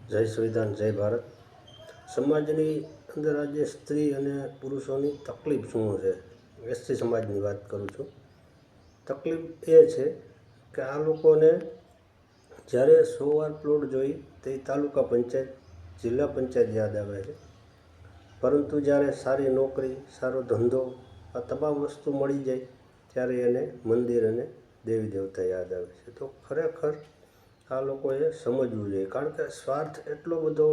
જય સંવિધાન, જય ભારત. સમાજની અંદર આજે સ્ત્રી અને પુરુષોની તકલીફ શું છે? એસટી સમાજની વાત કરું છું. તકલીફ એ છે કે આ લોકોને જ્યારે 100 વાર પ્લોટ જોઈ તે તાલુકા પંચાયત, જિલ્લા પંચાયત યાદ આવે છે, પરંતુ જ્યારે સારી નોકરી, સારો ધંધો, આ તમામ વસ્તુ મળી જાય ત્યારે એને મંદિર અને દેવી દેવતા યાદ આવે છે. તો ખરેખર આ લોકોએ સમજવું જોઈએ, કારણ કે સ્વાર્થ એટલો બધો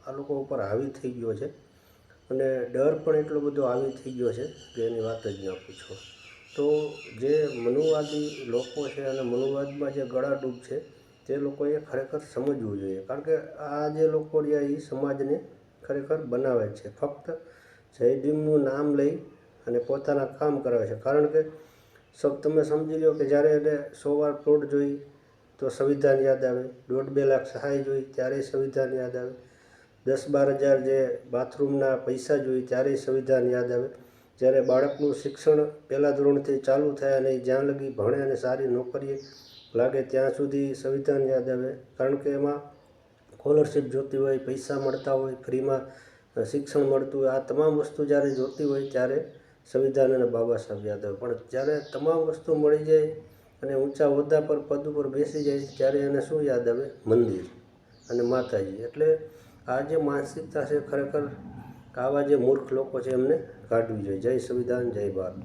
આ લોકો ઉપર હાવી થઈ ગયો છે અને ડર પણ એટલો બધો હાવી થઈ ગયો છે કે એની વાત જ ના પૂછો. તો જે મનુવાદી લોકો છે અને મનુવાદમાં જે ગળાડૂબ છે તે લોકોએ ખરેખર સમજવું જોઈએ, કારણ કે આ જે લોકો રહ્યા એ સમાજને ખરેખર બનાવે છે, ફક્ત જય ભીમનું નામ લઈ અને પોતાના કામ કરાવે છે. કારણ કે તમે સમજી લો કે જ્યારે એને 100 વાર પ્લોટ જોઈ તો સંવિધાન યાદ આવે, 1.5-2 લાખ સહાય જોઈ ત્યારે સંવિધાન યાદ આવે, 10-12 હજાર જે બાથરૂમના પૈસા જોઈ ત્યારે સંવિધાન યાદ આવે, જ્યારે બાળકનું શિક્ષણ પહેલાં ધોરણથી ચાલુ થાય અને જ્યાં લગી ભણે અને સારી નોકરીએ લાગે ત્યાં સુધી સંવિધાન યાદ આવે, કારણ કે એમાં સ્કોલરશીપ જોતી હોય, પૈસા મળતા હોય, ફ્રીમાં શિક્ષણ મળતું હોય, આ તમામ વસ્તુ જ્યારે જોતી હોય ત્યારે સંવિધાન અને બાબા સાહેબ યાદ આવે. પણ જ્યારે તમામ વસ્તુ મળી જાય અને ઊંચા હોદ્દા પર, પદ ઉપર બેસી જાય ત્યારે એને શું યાદ આવે? મંદિર અને માતાજી. એટલે આ જે માનસિકતા છે ખરેખર આવા જે મૂર્ખ લોકો છે એમને કાઢવી જોઈએ. જય સંવિધાન, જય ભારત.